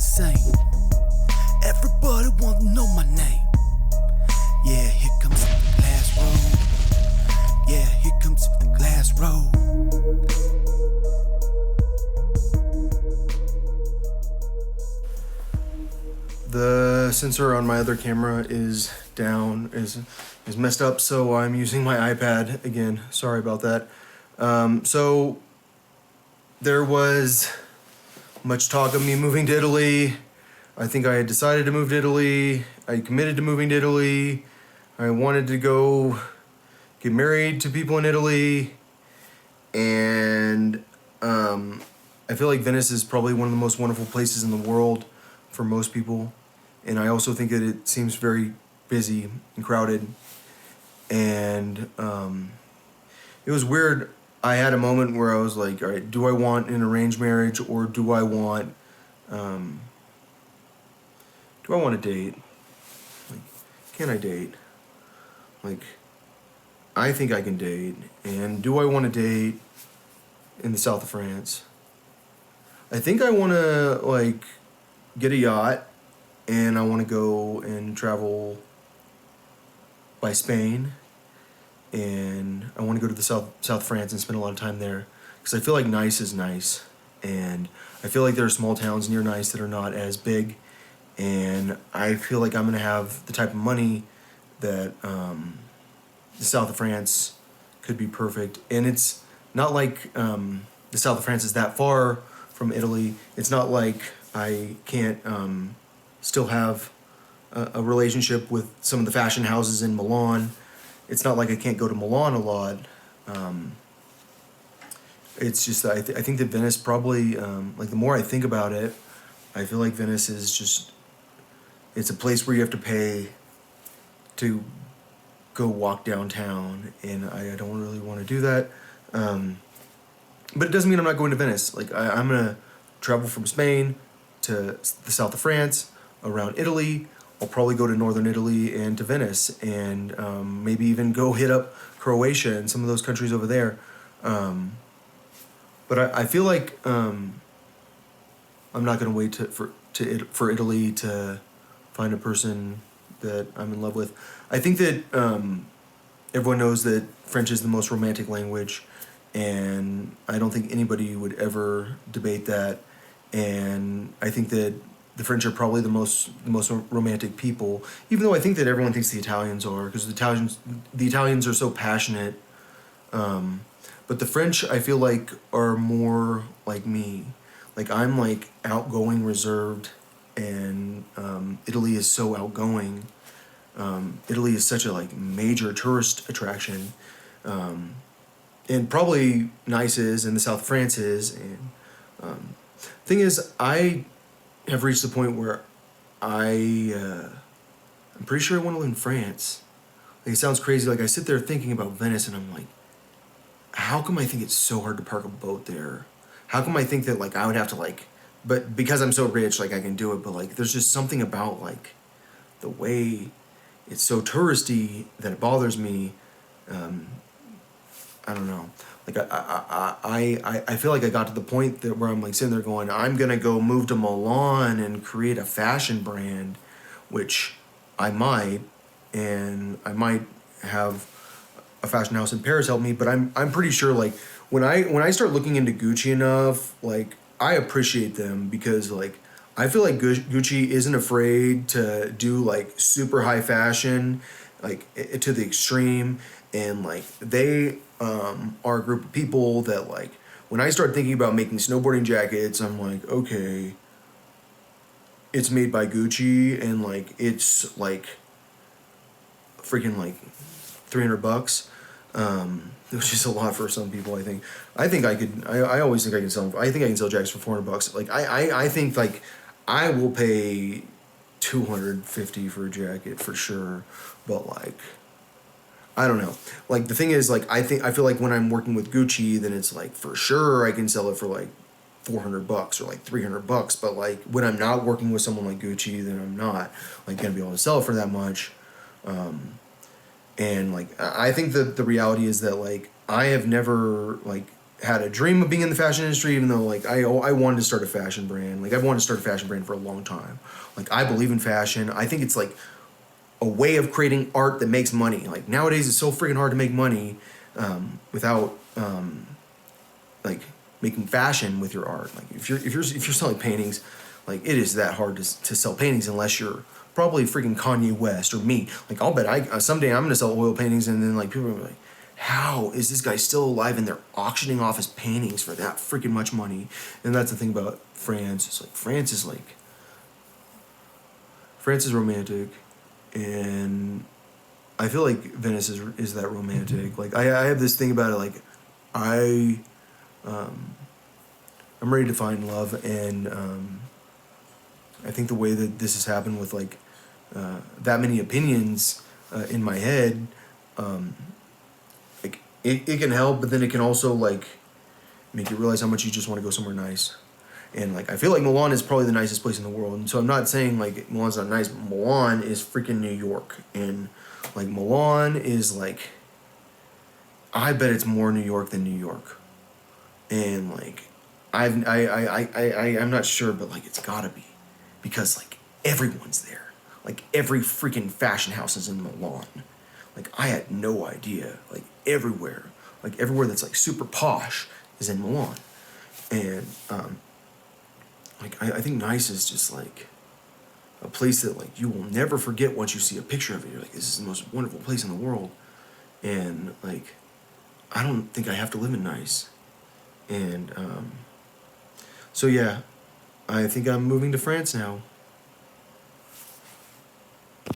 insane. Everybody want to know my name. Yeah, here comes the glass road. Yeah, here comes the glass road. The sensor on my other camera is down, is messed up, so I'm using my iPad again. Sorry about that. So there was much talk of me moving to Italy. I think I had decided to move to Italy. I committed to moving to Italy. I wanted to go get married to people in Italy. And I feel like Venice is probably one of the most wonderful places in the world for most people. And I also think that it seems very busy and crowded. And it was weird. I had a moment where I was like, all right, do I want an arranged marriage or do I want a date? Like, can I date? Like, I think I can date. And do I want to date in the south of France? I think I want to, like, get a yacht and I want to go and travel by Spain. And I want to go to the south of France and spend a lot of time there because I feel like Nice is nice, and I feel like there are small towns near Nice that are not as big, and I feel like I'm gonna have the type of money that the south of France could be perfect. And it's not like the south of France is that far from Italy. It's not like I can't still have a relationship with some of the fashion houses in Milan. It's not like I can't go to Milan a lot. It's just that I think that Venice probably, like the more I think about it, I feel like Venice is just, it's a place where you have to pay to go walk downtown, and I don't really want to do that. But it doesn't mean I'm not going to Venice. Like I'm going to travel from Spain to the south of France, around Italy. I'll probably go to northern Italy and to Venice, and maybe even go hit up Croatia and some of those countries over there. But I feel like I'm not going to wait for Italy to find a person that I'm in love with. I think that everyone knows that French is the most romantic language, and I don't think anybody would ever debate that. And I think that the French are probably the most romantic people, even though I think that everyone thinks the Italians are, because the Italians are so passionate. But the French, I feel like, are more like me. Like I'm like outgoing, reserved, and Italy is so outgoing. Italy is such a like major tourist attraction, and probably Nice is, and the south of France is. And thing is, I have reached the point where I'm pretty sure I want to live in France. Like, it sounds crazy. Like I sit there thinking about Venice, and I'm like, how come I think it's so hard to park a boat there? How come I think that like I would have to like, but because I'm so rich, like I can do it. But like, there's just something about like the way it's so touristy that it bothers me. I don't know. Like I feel like I got to the point that where I'm like sitting there going, I'm gonna go move to Milan and create a fashion brand, which I might, and I might have a fashion house in Paris help me. But I'm pretty sure like when I start looking into Gucci enough, like I appreciate them because like I feel like Gucci isn't afraid to do like super high fashion, like to the extreme, and like they are a group of people that like when I start thinking about making snowboarding jackets, I'm like, okay, it's made by Gucci and like it's like freaking like $300, which is a lot for some people. I think I could. I always think I can sell. I think I can sell jackets for $400. Like I think like I will pay $250 for a jacket for sure, but like I don't know. Like the thing is like I feel like when I'm working with Gucci, then it's like for sure I can sell it for like $400 or like $300. But like when I'm not working with someone like Gucci, then I'm not like gonna be able to sell it for that much. And like I think that the reality is that like I have never like had a dream of being in the fashion industry, even though like I wanted to start a fashion brand. Like I've wanted to start a fashion brand for a long time. Like I believe in fashion. I think it's like a way of creating art that makes money. Like nowadays it's so freaking hard to make money without like making fashion with your art. Like if you're selling paintings, like it is that hard to sell paintings unless you're probably freaking Kanye West or me. Like I'll bet I someday I'm gonna sell oil paintings, and then like people are gonna be like, how is this guy still alive and they're auctioning off his paintings for that freaking much money? And that's the thing about France. It's like France is romantic, and I feel like Venice is that romantic. Like I have this thing about it. Like I'm ready to find love, and I think the way that this has happened with like that many opinions in my head, like it can help, but then it can also like make you realize how much you just want to go somewhere nice. And like I feel like Milan is probably the nicest place in the world, and so I'm not saying like Milan's not nice. But Milan is freaking New York, and like Milan is like, I bet it's more New York than New York, and like I'm not sure, but like it's gotta be, because like everyone's there. Like every freaking fashion house is in Milan. Like I had no idea. Like everywhere that's like super posh is in Milan, and like I think Nice is just like a place that like you will never forget once you see a picture of it. You're like, this is the most wonderful place in the world, and like I don't think I have to live in Nice, and so yeah, I think I'm moving to France now.